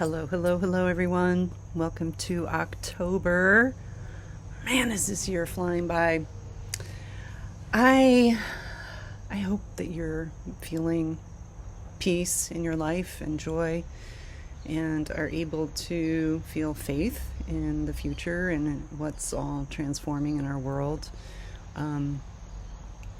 Hello, hello, hello, everyone. Welcome to October. Man, is this year flying by. I hope that you're feeling peace in your life and joy and are able to feel faith in the future and what's all transforming in our world.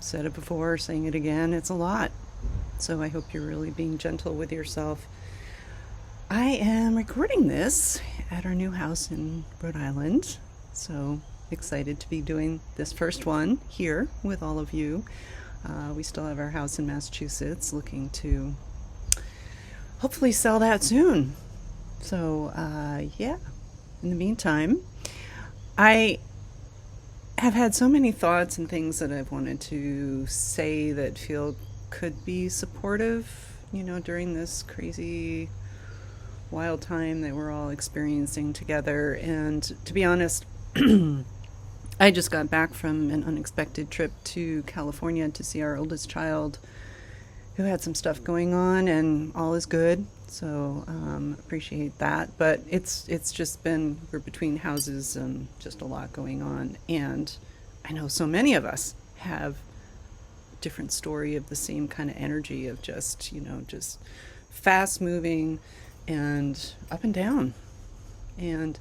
Said it before, saying it again, it's a lot. So I hope you're really being gentle with yourself. I am recording this at our new house in Rhode Island, so excited to be doing this first one here with all of you. We still have our house in Massachusetts, looking to hopefully sell that soon. So yeah, in the meantime, I have had so many thoughts and things that I've wanted to say that feel could be supportive, during this crazy wild time that we're all experiencing together. And to be honest, I just got back from an unexpected trip to California to see our oldest child who had some stuff going on, and all is good. So appreciate that. But it's just been, we're between houses and just a lot going on. And I know so many of us have different story of the same kind of energy of just fast moving and up and down. And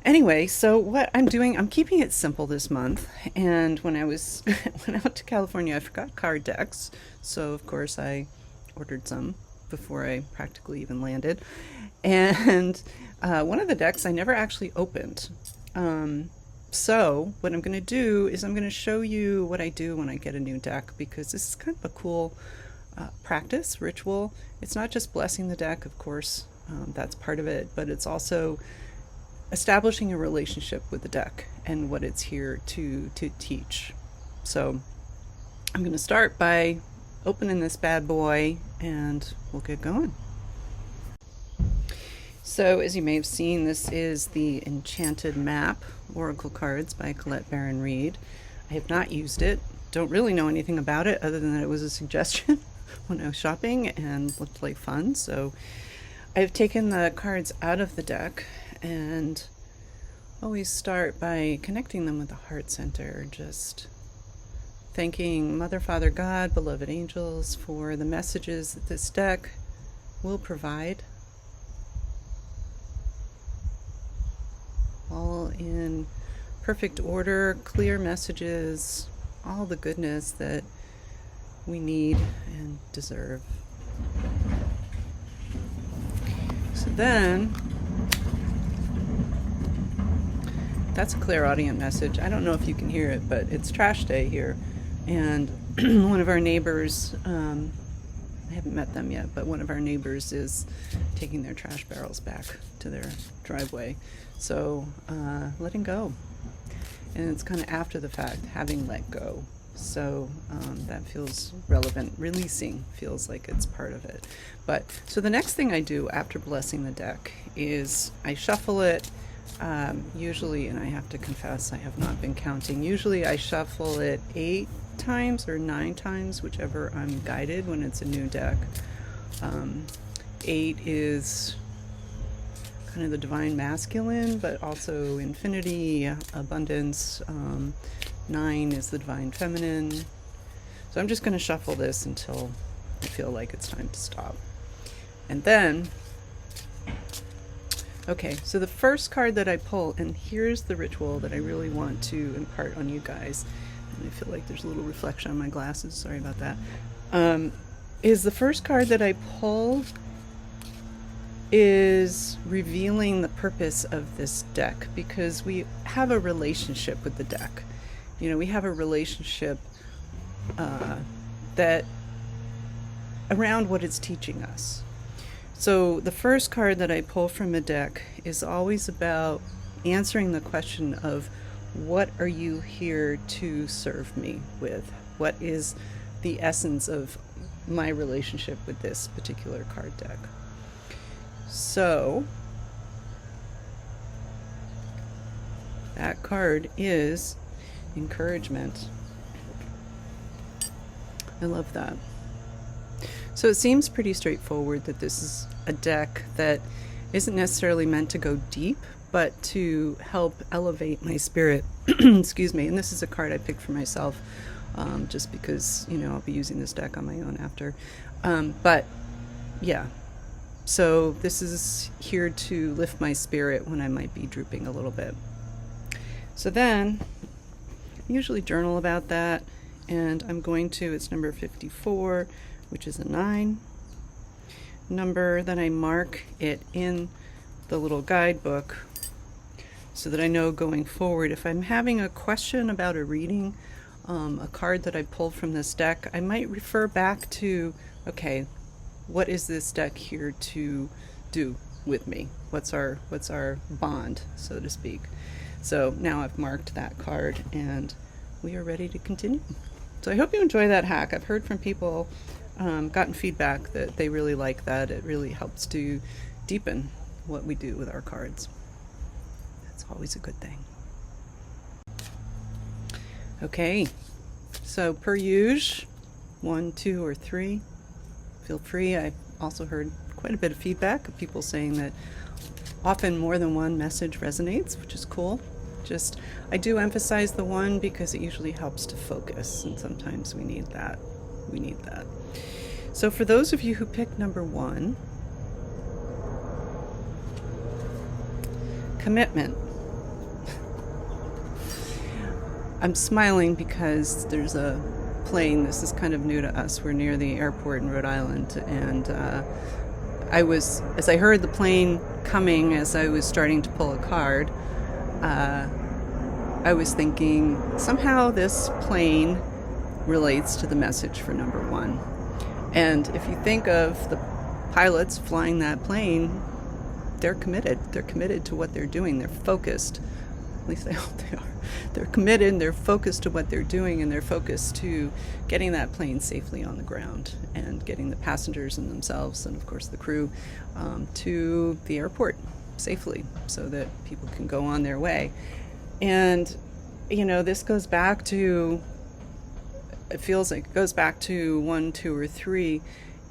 anyway, so what I'm doing, I'm keeping it simple this month. And when I went out to California, I forgot card decks. So of course I ordered some before I practically even landed. And one of the decks I never actually opened. So what I'm going to do is I'm going to show you what I do when I get a new deck, because this is kind of a cool practice, ritual. It's not just blessing the deck, of course, that's part of it, but it's also establishing a relationship with the deck and what it's here to teach. So I'm going to start by opening this bad boy and we'll get going. So as you may have seen, this is the Enchanted Map Oracle Cards by Colette Baron-Reid. I have not used it, don't really know anything about it other than that it was a suggestion when I was shopping and looked like fun. So I've taken the cards out of the deck and always start by connecting them with the heart center, just thanking Mother, Father, God, beloved angels for the messages that this deck will provide. All in perfect order, clear messages, all the goodness that we need and deserve. So then, that's a clairaudient message. I don't know if you can hear it, but it's trash day here. And one of our neighbors, I haven't met them yet, but one of our neighbors is taking their trash barrels back to their driveway. So letting go. And it's kind of after the fact, having let go. So that feels relevant. Releasing feels like it's part of it. But so the next thing I do after blessing the deck is I shuffle it. Usually, and I have to confess, I have not been counting. Usually I shuffle it 8 times or 9 times, whichever I'm guided when it's a new deck. 8 is kind of the divine masculine, but also infinity, abundance. 9 is the divine feminine. So I'm just going to shuffle this until I feel like it's time to stop. And then, okay, so the first card that I pull, and here's the ritual that I really want to impart on you guys, and I feel like there's a little reflection on my glasses, sorry about that, is the first card that I pull is revealing the purpose of this deck, because we have a relationship with the deck. We have a relationship that around what it's teaching us. So the first card that I pull from a deck is always about answering the question of, what are you here to serve me with? What is the essence of my relationship with this particular card deck? So that card is encouragement. I love that. So it seems pretty straightforward that this is a deck that isn't necessarily meant to go deep, but to help elevate my spirit. Excuse me. And this is a card I picked for myself, just because, you know, I'll be using this deck on my own after. But yeah, so this is here to lift my spirit when I might be drooping a little bit. So then I usually journal about that, and I'm going to, it's number 54, which is a 9 number. Then I mark it in the little guidebook so that I know going forward, if I'm having a question about a reading, a card that I pulled from this deck, I might refer back to, okay, what is this deck here to do with me? What's our bond, so to speak? So now I've marked that card and we are ready to continue. So I hope you enjoy that hack. I've heard from people, gotten feedback that they really like that. It really helps to deepen what we do with our cards. That's always a good thing. Okay, so per usual, 1, 2, or 3, feel free. I also heard quite a bit of feedback of people saying that often more than one message resonates, which is cool. Just, I do emphasize the one because it usually helps to focus, and sometimes we need that. We need that. So for those of you who picked number 1, commitment. I'm smiling because there's a plane. This is kind of new to us. We're near the airport in Rhode Island, and as I heard the plane coming, as I was starting to pull a card, I was thinking somehow this plane relates to the message for number 1. And if you think of the pilots flying that plane, they're committed. They're committed to what they're doing. They're focused. At least I hope they are. They're committed and they're focused to what they're doing, and they're focused to getting that plane safely on the ground and getting the passengers and themselves and of course the crew to the airport safely so that people can go on their way. And you know, this goes back to, it feels like it goes back to 1, 2, or 3,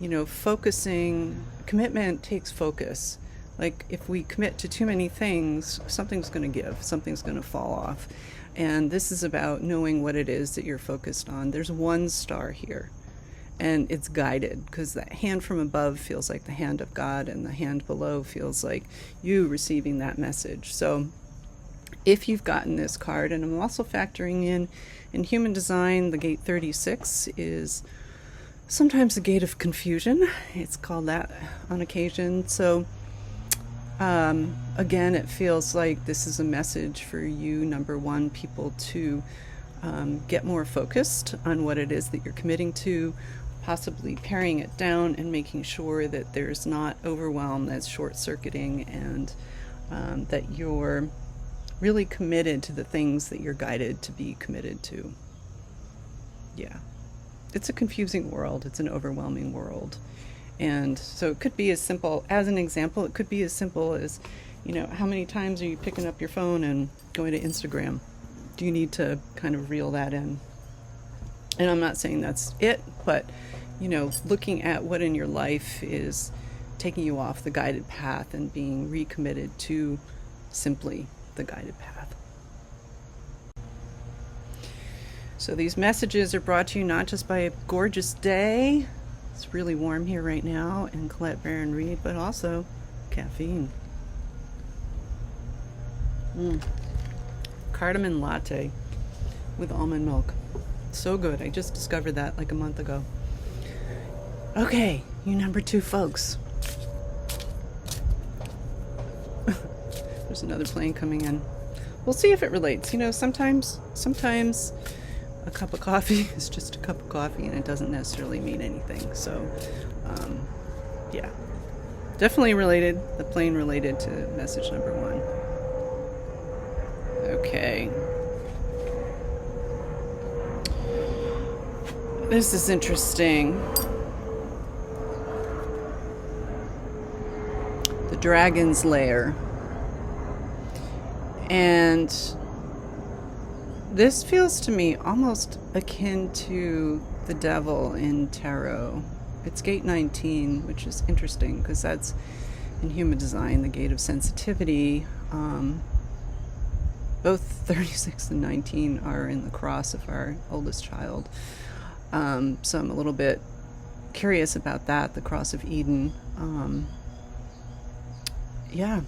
you know, focusing. Commitment takes focus. Like if we commit to too many things, something's going to give, something's going to fall off. And this is about knowing what it is that you're focused on. There's one star here, and it's guided, because the hand from above feels like the hand of God, and the hand below feels like you receiving that message. So if you've gotten this card, and I'm also factoring in human design, the gate 36 is sometimes the gate of confusion. It's called that on occasion. So again, it feels like this is a message for you, number 1, people to get more focused on what it is that you're committing to, possibly paring it down and making sure that there's not overwhelm that's short-circuiting, and that you're really committed to the things that you're guided to be committed to. Yeah. It's a confusing world. It's an overwhelming world. And so it could be as simple, as an example, it could be as simple as, you know, how many times are you picking up your phone and going to Instagram? Do you need to kind of reel that in? And I'm not saying that's it, but, you know, looking at what in your life is taking you off the guided path and being recommitted to simply the guided path. So these messages are brought to you not just by a gorgeous day. It's really warm here right now, and Colette Baron-Reid, but also caffeine. Cardamom latte with almond milk. So good. I just discovered that like a month ago. Okay, you number 2 folks. There's another plane coming in. We'll see if it relates. You know, sometimes a cup of coffee is just a cup of coffee, and it doesn't necessarily mean anything. So, yeah. Definitely related. The plane related to message number 1. Okay. This is interesting. The Dragon's Lair. And this feels to me almost akin to the devil in tarot. It's gate 19, which is interesting because that's in human design, the gate of sensitivity. Both 36 and 19 are in the cross of our oldest child. So I'm a little bit curious about that, the cross of Eden. Yeah,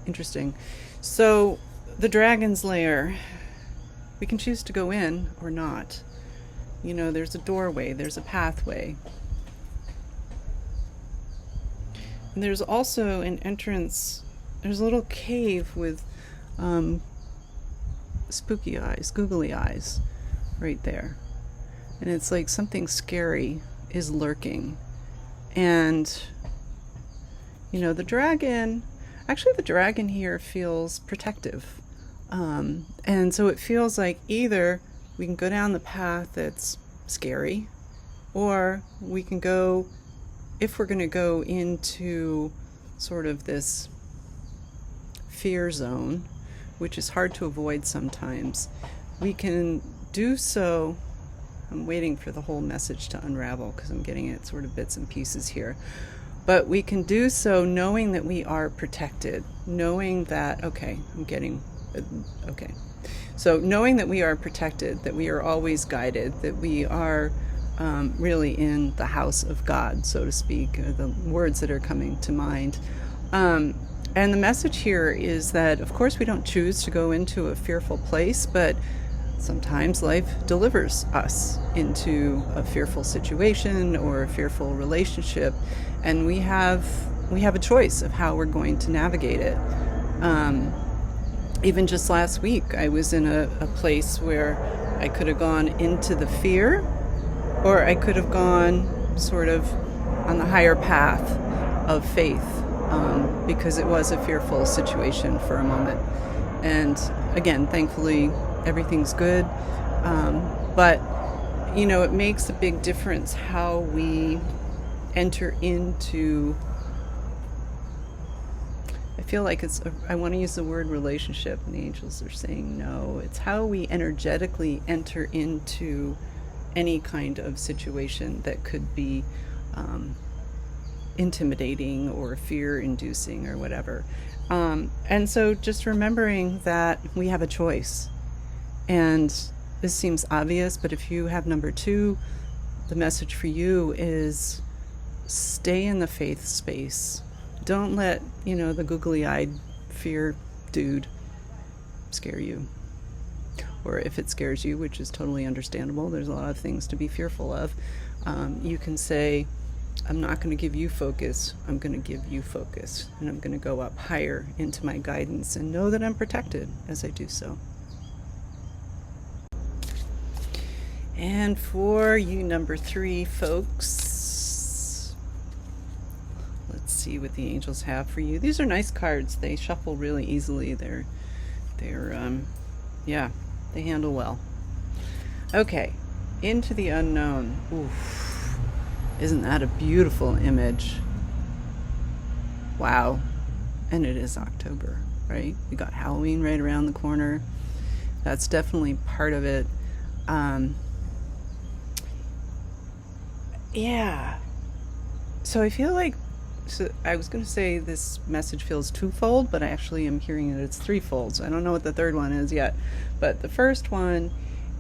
interesting. So the dragon's lair, we can choose to go in or not. You know, there's a doorway, there's a pathway. And there's also an entrance, there's a little cave with spooky eyes, googly eyes right there. And it's like something scary is lurking. And, you know, the dragon here feels protective. And so it feels like either we can go down the path that's scary, or we can go, if we're going to go into sort of this fear zone, which is hard to avoid sometimes, we can do so. I'm waiting for the whole message to unravel because I'm getting it sort of bits and pieces here. But we can do so knowing that we are protected, knowing that, So knowing that we are protected, that we are always guided, that we are really in the house of God, so to speak, are the words that are coming to mind. And the message here is that, of course, we don't choose to go into a fearful place, but sometimes life delivers us into a fearful situation or a fearful relationship, and we have a choice of how we're going to navigate it. Even just last week, I was in a place where I could have gone into the fear, or I could have gone sort of on the higher path of faith, because it was a fearful situation for a moment. And again, thankfully, everything's good. But, you know, it makes a big difference how we enter into, I feel like I want to use the word relationship, and the angels are saying no. It's how we energetically enter into any kind of situation that could be intimidating or fear-inducing or whatever. And so just remembering that we have a choice. And this seems obvious, but if you have number 2, the message for you is stay in the faith space. Don't let, the googly-eyed fear dude scare you. Or if it scares you, which is totally understandable, there's a lot of things to be fearful of, you can say, I'm not going to give you focus, I'm going to give you focus. And I'm going to go up higher into my guidance and know that I'm protected as I do so. And for you number 3 folks, let's see what the angels have for you. These are nice cards. They shuffle really easily. They're they handle well. Okay, into the unknown. Oof. Isn't that a beautiful image? Wow. And it is October, right? We got Halloween right around the corner. That's definitely part of it. Yeah. So I feel like, I was going to say this message feels twofold, but I actually am hearing that it's threefold. So I don't know what the third one is yet. But the first one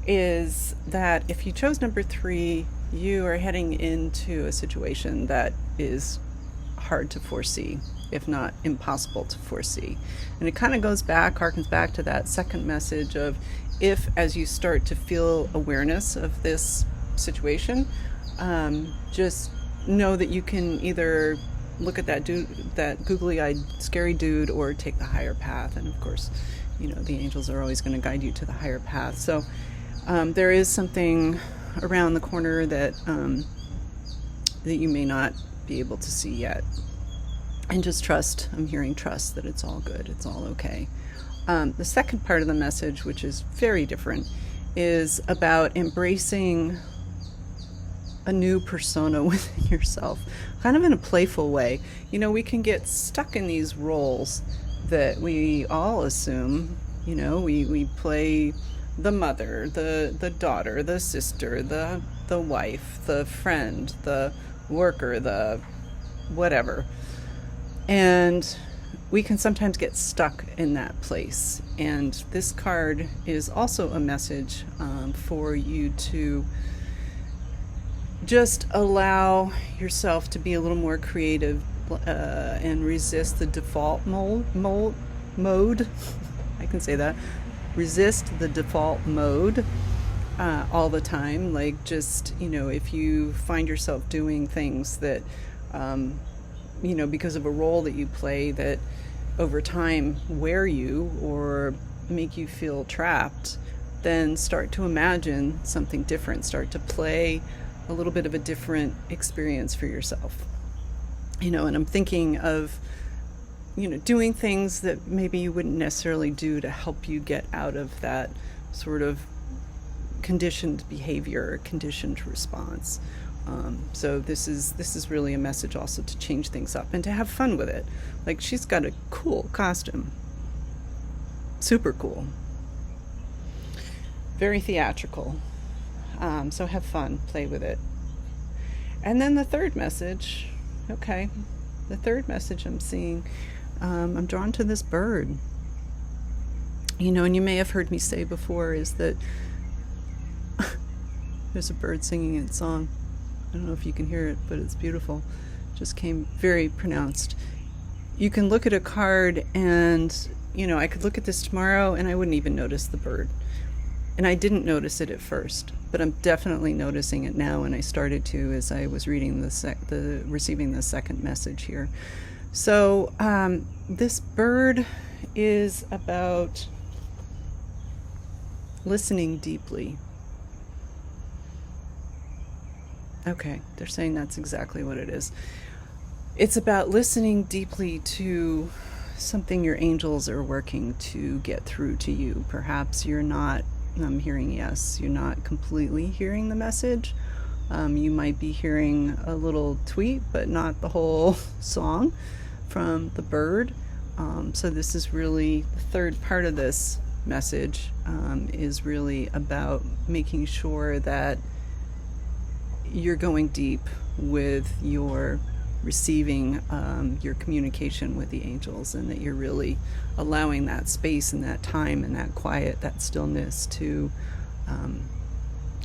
is that if you chose number 3, you are heading into a situation that is hard to foresee, if not impossible to foresee. And it kind of harkens back to that second message of, if as you start to feel awareness of this situation, just know that you can either look at that googly-eyed scary dude, or take the higher path. And of course, the angels are always going to guide you to the higher path. So there is something around the corner that that you may not be able to see yet. And just trust, I'm hearing trust, that it's all good, it's all okay. The second part of the message, which is very different, is about embracing a new persona within yourself, kind of in a playful way. We can get stuck in these roles that we all assume, we play the mother, the daughter, the sister, the wife, the friend, the worker, the whatever. And we can sometimes get stuck in that place. And this card is also a message for you to just allow yourself to be a little more creative and resist the default mode. I can say that. Resist the default mode all the time. Like, just, if you find yourself doing things that, because of a role that you play that over time wear you or make you feel trapped, then start to imagine something different. Start to play a little bit of a different experience for yourself. And I'm thinking of, doing things that maybe you wouldn't necessarily do to help you get out of that sort of conditioned behavior, conditioned response. So this is really a message also to change things up and to have fun with it. Like, she's got a cool costume. Super cool. Very theatrical. So have fun, play with it. And then the third message, the third message I'm seeing, I'm drawn to this bird. And you may have heard me say before, is that there's a bird singing its song. I don't know if you can hear it, but it's beautiful. Just came very pronounced. You can look at a card and, I could look at this tomorrow and I wouldn't even notice the bird. And I didn't notice it at first, but I'm definitely noticing it now, and I started to as I was reading receiving the second message here. So this bird is about listening deeply. Okay, they're saying that's exactly what it is. It's about listening deeply to something your angels are working to get through to you. Perhaps you're not, I'm hearing yes, you're not completely hearing the message. You might be hearing a little tweet, but not the whole song from the bird. So this is really, the third part of this message is really about making sure that you're going deep with your receiving your communication with the angels, and that you're really allowing that space and that time and that quiet, that stillness to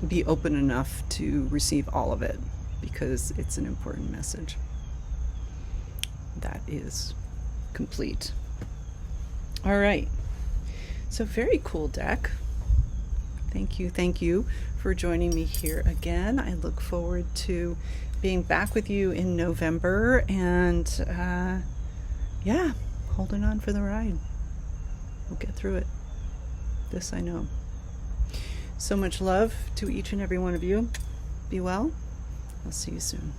be open enough to receive all of it, because it's an important message. That is complete. All right. So very cool deck. Thank you for joining me here again. I look forward to being back with you in November, and holding on for the ride. We'll get through it. This I know. So much love to each and every one of you. Be well. I'll see you soon.